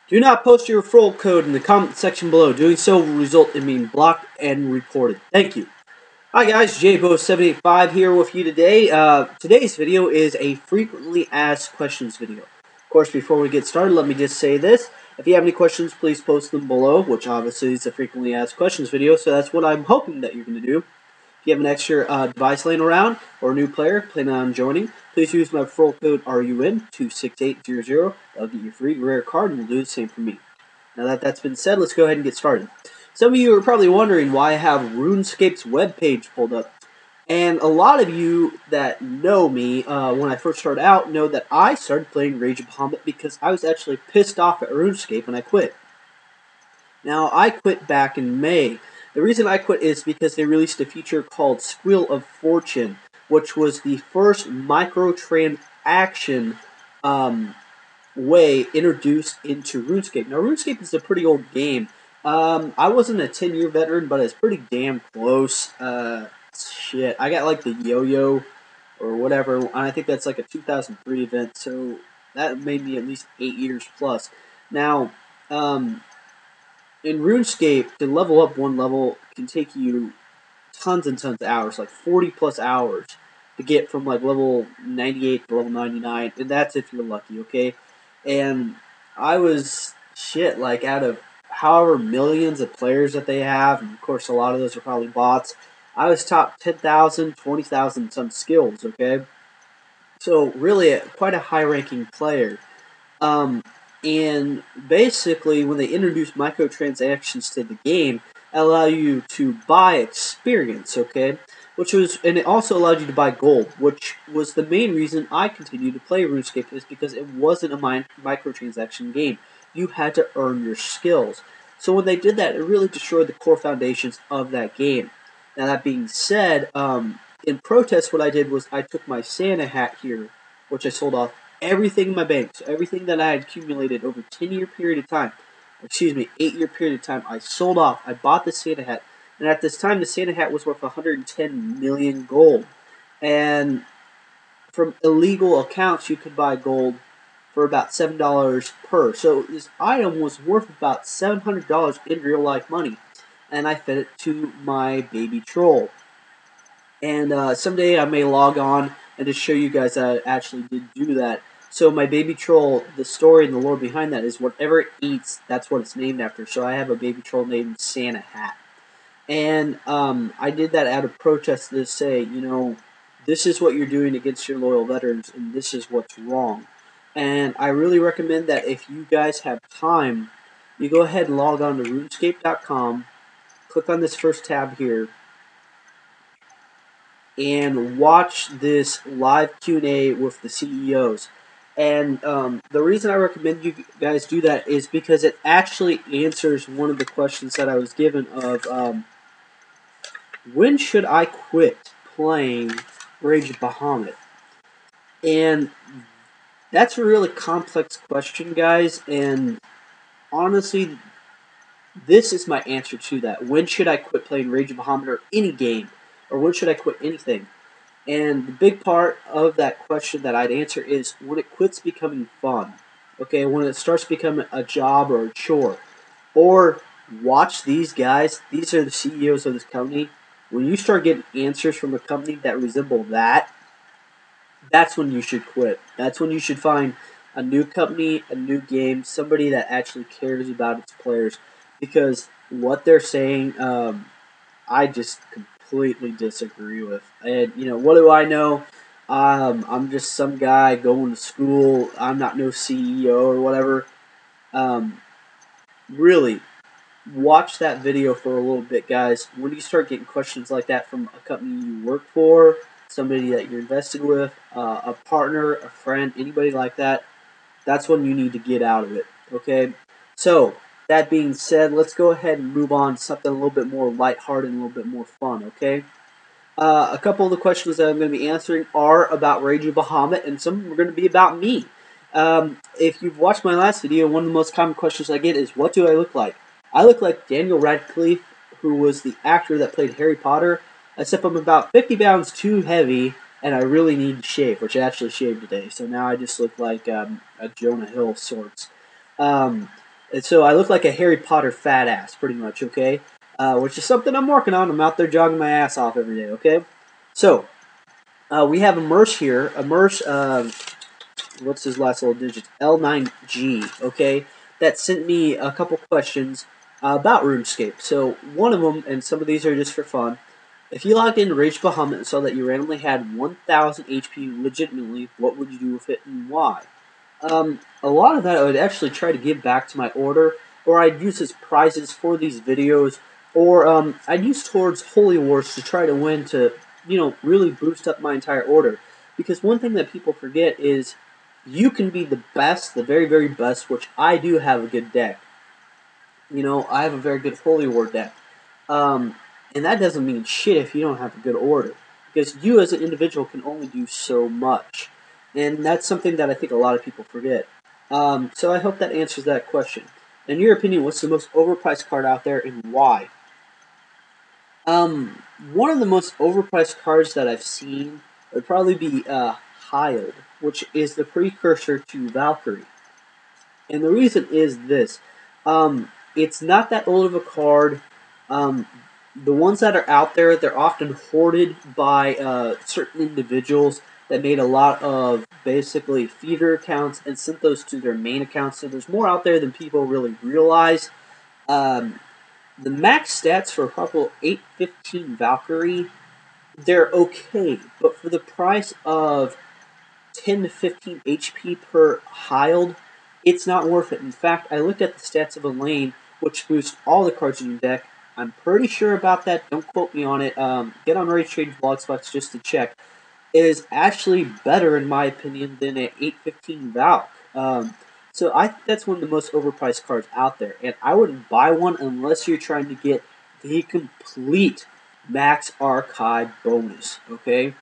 Do not post your referral code in the comment section below. Doing so will result in being blocked and reported. Thank you. Hi guys, jaybo785 here with you today. Today's video is a frequently asked questions video. Of course, before we get started, let me just say this. If you have any questions, please post them below, which obviously is a frequently asked questions video, so that's what I'm hoping that you're going to do. If you have an extra device laying around or a new player planning on joining, please use my referral code RUN26800. That'll get you a free rare card and will do the same for me. Now that that's been said, let's go ahead and get started. Some of you are probably wondering why I have RuneScape's webpage pulled up. And a lot of you that know me when I first started out know that I started playing Rage of Bahamut because I was actually pissed off at RuneScape and I quit. Now, I quit back in May. The reason I quit is because they released a feature called Squeal of Fortune, which was the first microtransaction way introduced into RuneScape. Now, RuneScape is a pretty old game. I wasn't a 10-year veteran, but it's pretty damn close. Shit, I got like the yo-yo or whatever, and I think that's like a 2003 event, so that made me at least 8 years plus. Now, in RuneScape, to level up one level can take you tons and tons of hours, like 40 plus hours to get from like level 98 to level 99, and that's if you're lucky, okay? And I was, shit, like out of however millions of players that they have, and of course a lot of those are probably bots, I was top 10,000, 20,000 some skills, okay? So really quite a high-ranking player. And basically when they introduced microtransactions to the game, it allowed you to buy experience, okay? And it also allowed you to buy gold, which was the main reason I continued to play RuneScape, is because it wasn't a microtransaction game. You had to earn your skills. So when they did that, it really destroyed the core foundations of that game. Now that being said, in protest what I did was I took my Santa hat here, which I sold off everything in my bank, so everything that I had accumulated over a 10-year period of time, 8-year period of time, I sold off. I bought the Santa hat. And at this time, the Santa hat was worth 110 million gold. And from illegal accounts, you could buy gold for about $7 per. So this item was worth about $700 in real life money. And I fed it to my baby troll. And someday I may log on and just show you guys that I actually did do that. So my baby troll, the story and the lore behind that is whatever it eats, that's what it's named after. So I have a baby troll named Santa Hat. And I did that out of protest to say, you know, this is what you're doing against your loyal veterans, and this is what's wrong. And I really recommend that if you guys have time, you go ahead and log on to runescape.com, click on this first tab here, and watch this live Q&A with the CEOs. And the reason I recommend you guys do that is because it actually answers one of the questions that I was given of, when should I quit playing Rage of Bahamut? And that's a really complex question, guys, and honestly, this is my answer to that. When should I quit playing Rage of Bahamut or any game? Or when should I quit anything? And the big part of that question that I'd answer is when it quits becoming fun. Okay, when it starts becoming a job or a chore. Or watch these guys. These are the CEOs of this company. When you start getting answers from a company that resemble that, that's when you should quit. That's when you should find a new company, a new game, somebody that actually cares about its players. Because what they're saying, I just completely disagree with. And, you know, what do I know? I'm just some guy going to school. I'm not no CEO or whatever. Really, watch that video for a little bit, guys. When you start getting questions like that from a company you work for, somebody that you're invested with, a partner, a friend, anybody like that, that's when you need to get out of it, okay? So, that being said, let's go ahead and move on to something a little bit more lighthearted and a little bit more fun, okay? A couple of the questions that I'm going to be answering are about Rage of Bahamut, and some are going to be about me. If you've watched my last video, one of the most common questions I get is, what do I look like? I look like Daniel Radcliffe, who was the actor that played Harry Potter, except I'm about 50 pounds too heavy, and I really need to shave, which I actually shaved today. So now I just look like a Jonah Hill of sorts. And so I look like a Harry Potter fat ass, pretty much, okay? Which is something I'm working on. I'm out there jogging my ass off every day, okay? So, we have Immerse here. Immerse, what's his last little digits? L9G, okay? That sent me a couple questions about RuneScape. So, one of them, and some of these are just for fun. If you logged into Rage Bahamut and saw that you randomly had 1,000 HP legitimately, what would you do with it and why? A lot of that I would actually try to give back to my order, or I'd use as prizes for these videos, or I'd use towards Holy Wars to try to win to, really boost up my entire order. Because one thing that people forget is you can be the best, the very, very best, which I do have a good deck. I have a very good Holy War deck. Um, and that doesn't mean shit if you don't have a good order. Because you as an individual can only do so much. And that's something that I think a lot of people forget. So I hope that answers that question. In your opinion, what's the most overpriced card out there and why? One of the most overpriced cards that I've seen would probably be Hild, which is the precursor to Valkyrie. And the reason is this. It's not that old of a card. Um, the ones that are out there, they're often hoarded by certain individuals that made a lot of basically feeder accounts and sent those to their main accounts. So there's more out there than people really realize. Um, the max stats for a couple 815 Valkyrie, they're okay, but for the price of 10 to 15 HP per Hild, it's not worth it. In fact, I looked at the stats of a lane, which boosts all the cards in your deck. I'm pretty sure about that. Don't quote me on it. Get on Rage Trade's blog spots just to check. It is actually better, in my opinion, than an 815 Valk. So I think that's one of the most overpriced cards out there. And I wouldn't buy one unless you're trying to get the complete Max Archive bonus, okay?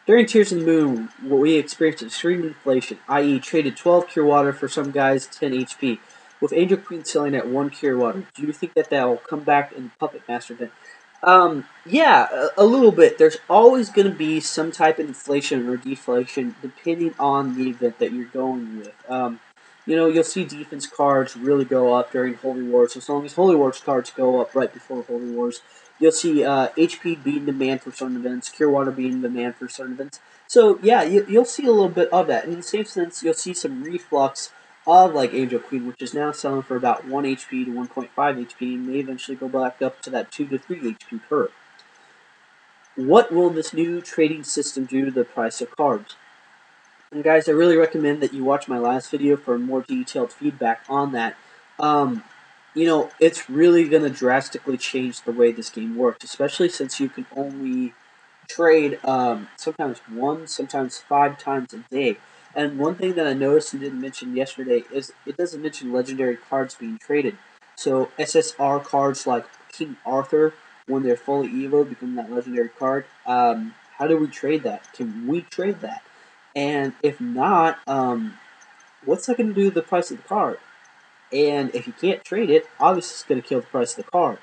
During Tears of the Moon, we experienced extreme inflation, i.e. traded 12 Cure Water for some guy's 10 HP, with Angel Queen selling at 1 Cure Water. Do you think that will come back in the Puppet Master event? Yeah, a little bit. There's always going to be some type of inflation or deflation depending on the event that you're going with. You'll see defense cards really go up during Holy Wars. As long as Holy Wars cards go up right before Holy Wars, you'll see HP being demand for certain events, Cure Water being demand for certain events. So, yeah, you'll see a little bit of that. And in the same sense, you'll see some reflux of like Angel Queen, which is now selling for about 1 HP to 1.5 HP, and may eventually go back up to that 2 to 3 HP per. What will this new trading system do to the price of cards? And guys, I really recommend that you watch my last video for more detailed feedback on that. It's really going to drastically change the way this game works, especially since you can only trade sometimes 1, sometimes 5 times a day. And one thing that I noticed and didn't mention yesterday is it doesn't mention legendary cards being traded. So SSR cards like King Arthur, when they're fully evo, become that legendary card. How do we trade that? Can we trade that? And if not, what's that going to do to the price of the card? And if you can't trade it, obviously it's going to kill the price of the card.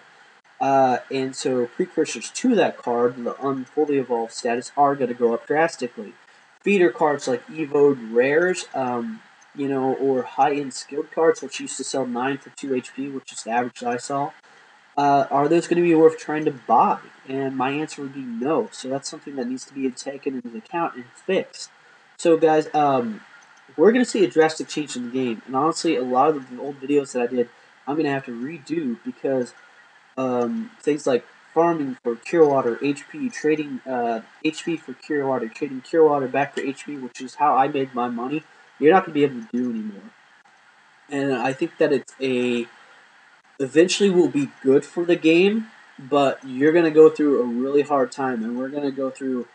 And so precursors to that card, the unfully evolved status, are going to go up drastically. Feeder cards like Evoed Rares, or high-end skilled cards, which used to sell 9 for 2 HP, which is the average I saw, are those going to be worth trying to buy? And my answer would be no. So that's something that needs to be taken into account and fixed. So guys, we're going to see a drastic change in the game. And honestly, a lot of the old videos that I did, I'm going to have to redo because things like farming for Cure Water, HP, trading HP for Cure Water, trading Cure Water back for HP, which is how I made my money, you're not going to be able to do anymore. And I think that eventually will be good for the game, but you're going to go through a really hard time, and we're going to go through,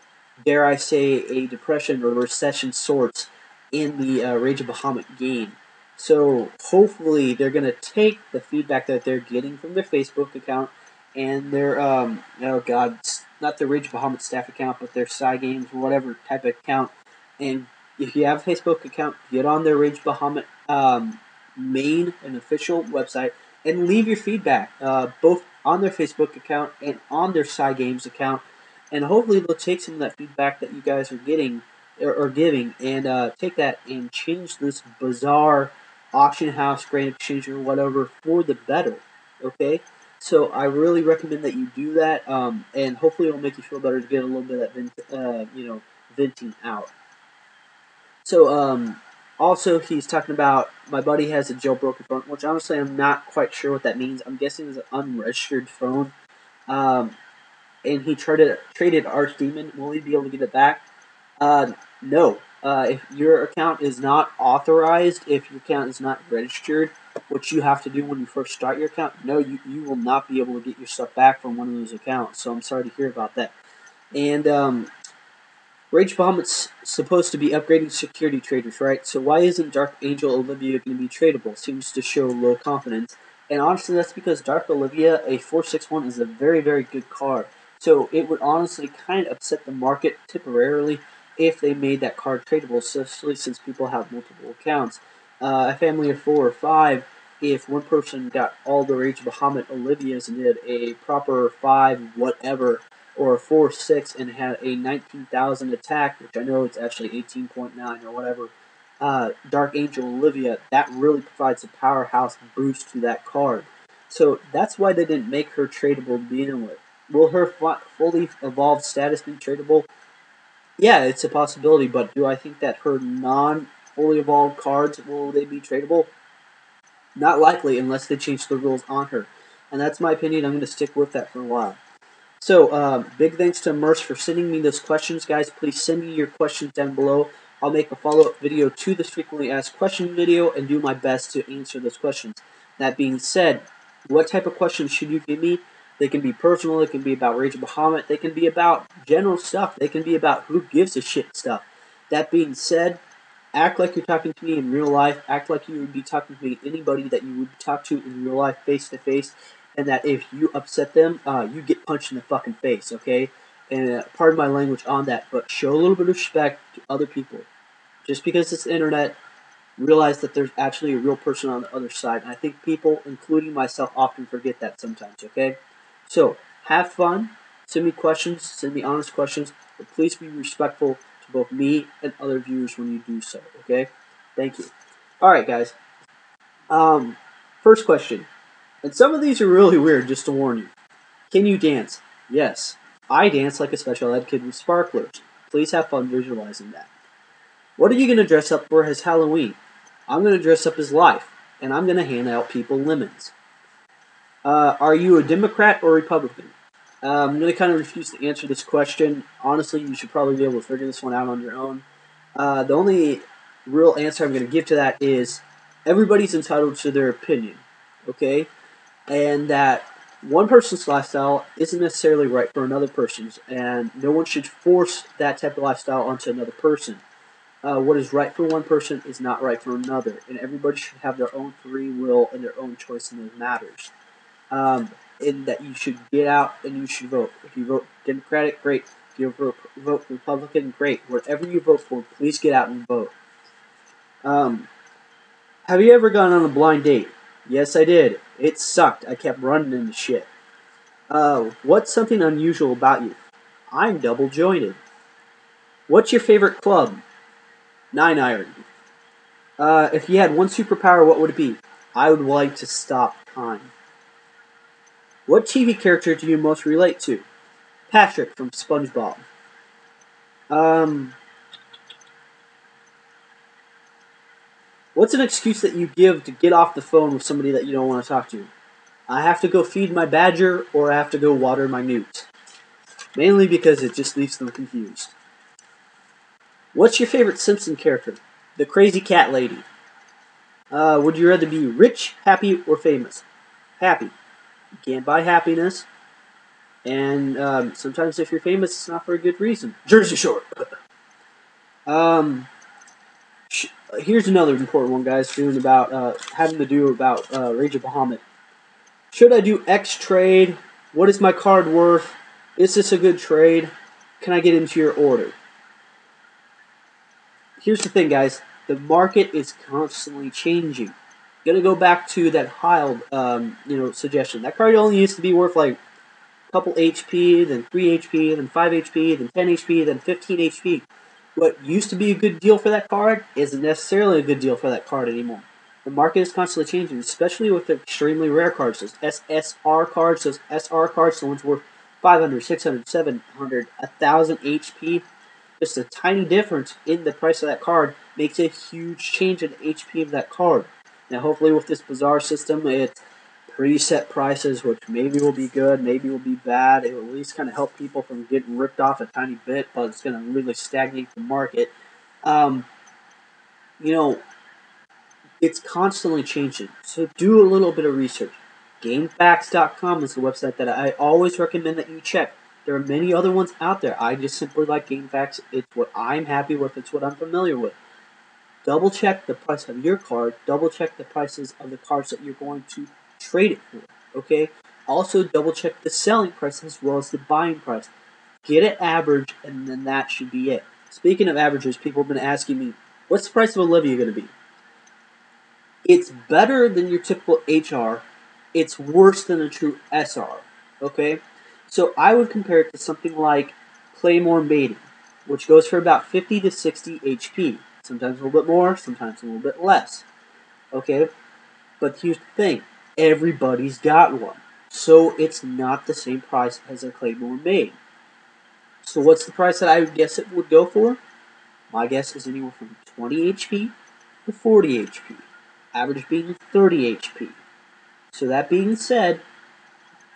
dare I say, a depression or recession sorts in the Rage of Bahamut game. So hopefully they're going to take the feedback that they're getting from their Facebook account and their, not their Rage of Bahamut staff account, but their side games or whatever type of account. And if you have a Facebook account, get on their Rage Bahamut main and official website and leave your feedback, both on their Facebook account and on their side games account. And hopefully they'll take some of that feedback that you guys are getting or giving and take that and change this bizarre auction house, grand exchange, or whatever for the better. Okay, so I really recommend that you do that, and hopefully it'll make you feel better to get a little bit of that, venting out. So, also he's talking about my buddy has a jailbroken phone, which honestly I'm not quite sure what that means. I'm guessing it's an unregistered phone. Um, and he traded Archdemon. Will he be able to get it back? No. If your account is not authorized, if your account is not registered, which you have to do when you first start your account, no, you will not be able to get your stuff back from one of those accounts. So I'm sorry to hear about that. And Rage Bahamut's supposed to be upgrading security traders, right? So why isn't Dark Angel Olivia going to be tradable? Seems to show low confidence. And honestly, that's because Dark Olivia, a 461, is a very, very good card. So it would honestly kind of upset the market temporarily if they made that card tradable, especially since people have multiple accounts. A family of 4 or 5, if one person got all the Rage Bahamut Olivias and did a proper 5 whatever, or a 4-6 and had a 19,000 attack, which I know it's actually 18.9 or whatever, Dark Angel Olivia, that really provides a powerhouse boost to that card. So that's why they didn't make her tradable to begin with. Will her fully evolved status be tradable? Yeah, it's a possibility, but do I think that her non-fully evolved cards, will they be tradable? Not likely, unless they change the rules on her. And that's my opinion. I'm going to stick with that for a while. So, big thanks to Merce for sending me those questions, guys. Please send me your questions down below. I'll make a follow-up video to this frequently asked question video and do my best to answer those questions. That being said, what type of questions should you give me? They can be personal, they can be about Rage of Bahamut, they can be about general stuff, they can be about who gives a shit stuff. That being said, act like you're talking to me in real life. Act like you would be talking to me, anybody that you would talk to in real life, face to face. And that if you upset them, you get punched in the fucking face, okay? And pardon my language on that, but show a little bit of respect to other people. Just because it's the internet, realize that there's actually a real person on the other side. And I think people, including myself, often forget that sometimes, okay? So, have fun. Send me questions. Send me honest questions. But please be respectful to both me and other viewers when you do so, okay? Thank you. Alright, guys. First question. And some of these are really weird, just to warn you. Can you dance? Yes. I dance like a special ed kid with sparklers. Please have fun visualizing that. What are you going to dress up for as Halloween? I'm going to dress up as Life, and I'm going to hand out people lemons. Are you a Democrat or Republican? I'm going to kind of refuse to answer this question. Honestly, you should probably be able to figure this one out on your own. The only real answer I'm going to give to that is everybody's entitled to their opinion, okay? And that one person's lifestyle isn't necessarily right for another person's, and no one should force that type of lifestyle onto another person. What is right for one person is not right for another, and everybody should have their own free will and their own choice in those matters. And that you should get out and you should vote. If you vote Democratic, great. If you vote Republican, great. Whatever you vote for, please get out and vote. Have you ever gone on a blind date? Yes, I did. It sucked. I kept running into shit. What's something unusual about you? I'm double jointed. What's your favorite club? 9-iron. If you had one superpower, what would it be? I would like to stop time. What TV character do you most relate to? Patrick from SpongeBob. What's an excuse that you give to get off the phone with somebody that you don't want to talk to? I have to go feed my badger, or I have to go water my newt. Mainly because it just leaves them confused. What's your favorite Simpson character? The crazy cat lady. Would you rather be rich, happy, or famous? Happy. You can't buy happiness. And sometimes if you're famous, it's not for a good reason. Jersey Shore. Here's another important one, guys, having to do about Rage of Bahamut. Should I do X trade? What is my card worth? Is this a good trade? Can I get into your order? Here's the thing, guys. The market is constantly changing. Gonna go back to that Heil, suggestion. That card only used to be worth like a couple HP, then 3 HP, then 5 HP, then 10 HP, then 15 HP. What used to be a good deal for that card isn't necessarily a good deal for that card anymore. The market is constantly changing, especially with the extremely rare cards, those SSR cards, those SR cards, the ones worth 500, 600, 700, 1000 HP. Just a tiny difference in the price of that card makes a huge change in the HP of that card. Now, hopefully with this Bazaar system, it's preset prices, which maybe will be good, maybe will be bad. It will at least kind of help people from getting ripped off a tiny bit, but it's going to really stagnate the market. You know, it's constantly changing, so do a little bit of research. GameFAQs.com is the website that I always recommend that you check. There are many other ones out there. I just simply like GameFAQs. It's what I'm happy with. It's what I'm familiar with. Double check the price of your card. Double check the prices of the cards that you're going to trade it for. Okay? Also, double check the selling price as well as the buying price. Get it average, and then that should be it. Speaking of averages, people have been asking me, what's the price of Olivia going to be? It's better than your typical HR. It's worse than a true SR. Okay? So I would compare it to something like Claymore Maiden, which goes for about 50 to 60 HP. Sometimes a little bit more, sometimes a little bit less. Okay? But here's the thing. Everybody's got one. So it's not the same price as a Claymore Maiden. So what's the price that I would guess it would go for? My guess is anywhere from 20 HP to 40 HP. Average being 30 HP. So that being said,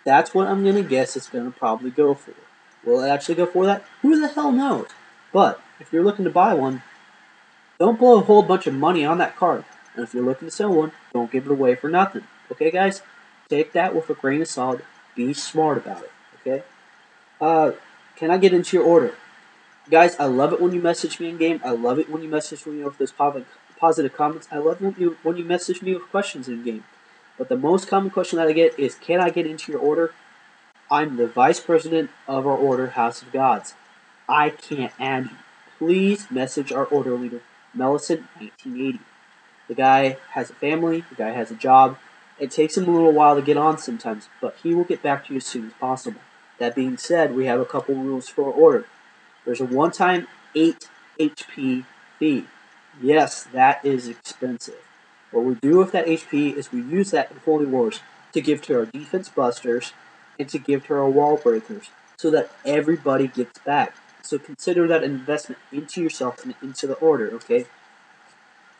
that's what I'm going to guess it's going to probably go for. Will it actually go for that? Who the hell knows? But if you're looking to buy one, don't blow a whole bunch of money on that card. And if you're looking to sell one, don't give it away for nothing. Okay, guys? Take that with a grain of salt. Be smart about it. Okay? Can I get into your order? Guys, I love it when you message me in game. I love it when you message me with those positive comments. I love when you message me with questions in game. But the most common question that I get is, can I get into your order? I'm the vice president of our order, House of Gods. I can't add you. Please message our order leader, Mellison 1980. The guy has a family. The guy has a job. It takes him a little while to get on sometimes, but he will get back to you as soon as possible. That being said, we have a couple rules for our order. There's a one-time 8 HP fee. Yes, that is expensive. What we do with that HP is we use that in Holy Wars to give to our defense busters and to give to our wall breakers so that everybody gets back. So consider that an investment into yourself and into the order, okay?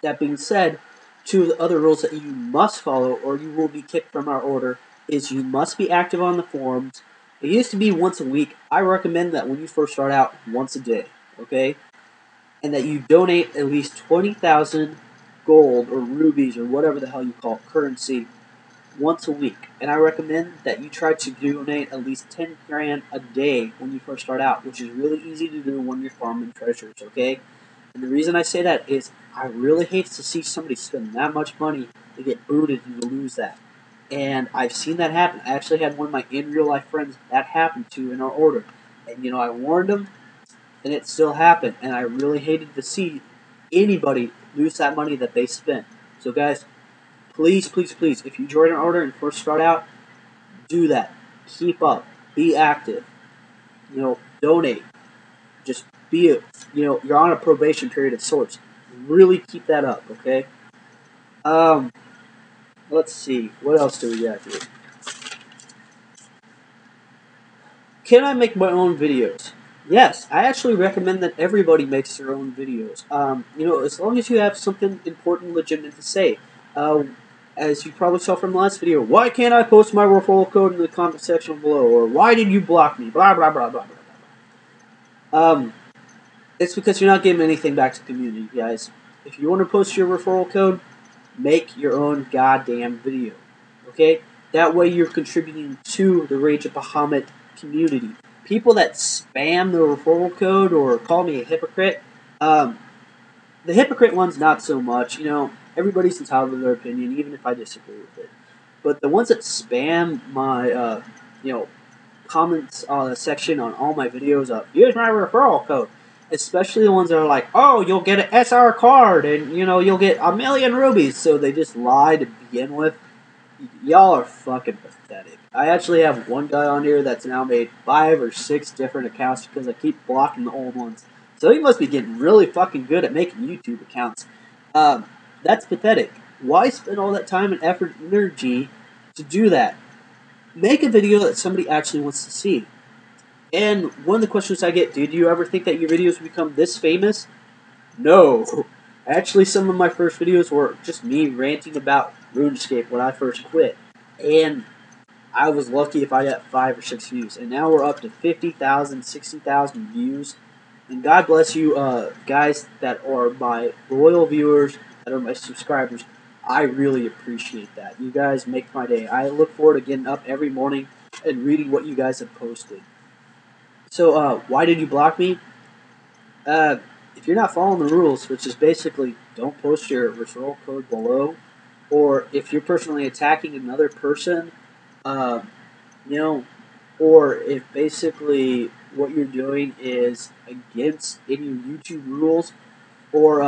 That being said, two of the other rules that you must follow or you will be kicked from our order is you must be active on the forums. It used to be once a week. I recommend that when you first start out, once a day, okay? And that you donate at least 20,000 gold or rubies or whatever the hell you call it, currency, once a week. And I recommend that you try to donate at least 10 grand a day when you first start out, which is really easy to do when you're farming treasures, okay? And the reason I say that is I really hate to see somebody spend that much money to get booted and to lose that. And I've seen that happen. I actually had one of my in real life friends that happened to in our order. And I warned him, and it still happened. And I really hated to see anybody lose that money that they spent. So guys, please, please, please, if you join our order and first start out, do that. Keep up. Be active. Donate. Just be you're on a probation period of sorts. Really keep that up, okay? Let's see. What else do we got here? Can I make my own videos? Yes, I actually recommend that everybody makes their own videos. As long as you have something important, legitimate to say. As you probably saw from the last video, why can't I post my referral code in the comment section below? Or why did you block me? Blah, blah, blah, blah, blah, blah. It's because you're not giving anything back to the community, guys. If you want to post your referral code, make your own goddamn video. Okay? That way you're contributing to the Rage of Bahamut community. People that spam the referral code or call me a hypocrite, the hypocrite one's not so much. Everybody's entitled to their opinion, even if I disagree with it. But the ones that spam my, comments section on all my videos of, use my referral code. Especially the ones that are like, oh, you'll get an SR card, and, you'll get 1,000,000 rubies. So they just lie to begin with. Y'all are fucking pathetic. I actually have one guy on here that's now made 5 or 6 different accounts because I keep blocking the old ones. So he must be getting really fucking good at making YouTube accounts. That's pathetic. Why spend all that time and effort and energy to do that? Make a video that somebody actually wants to see. And one of the questions I get, do you ever think that your videos will become this famous? No. Actually, some of my first videos were just me ranting about RuneScape when I first quit. And I was lucky if I got 5 or 6 views. And now we're up to 50,000, 60,000 views. And God bless you guys that are my loyal viewers, that are my subscribers. I really appreciate that. You guys make my day. I look forward to getting up every morning and reading what you guys have posted. So, why did you block me? Uh, if you're not following the rules, which is basically don't post your referral code below, or if you're personally attacking another person, uh, you know, or if basically what you're doing is against any YouTube rules, or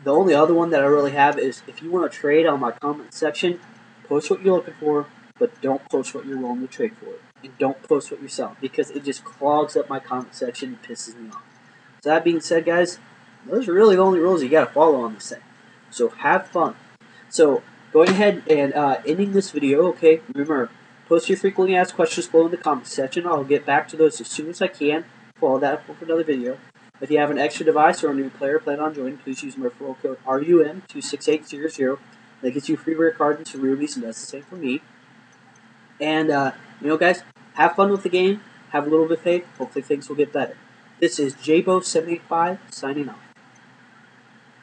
the only other one that I really have is if you want to trade on my comment section, post what you're looking for, but don't post what you're willing to trade for. And don't post what you're selling, because it just clogs up my comment section and pisses me off. So that being said, guys, those are really the only rules you got to follow on this thing. So have fun. So going ahead and ending this video, okay, remember, post your frequently asked questions below in the comment section. I'll get back to those as soon as I can. Follow that up for another video. If you have an extra device or a new player plan on joining, please use my referral code RUM26800. That gets you free rare cards and some rubies, and does the same for me. And, guys, have fun with the game. Have a little bit of faith. Hopefully things will get better. This is jaybo785 signing off.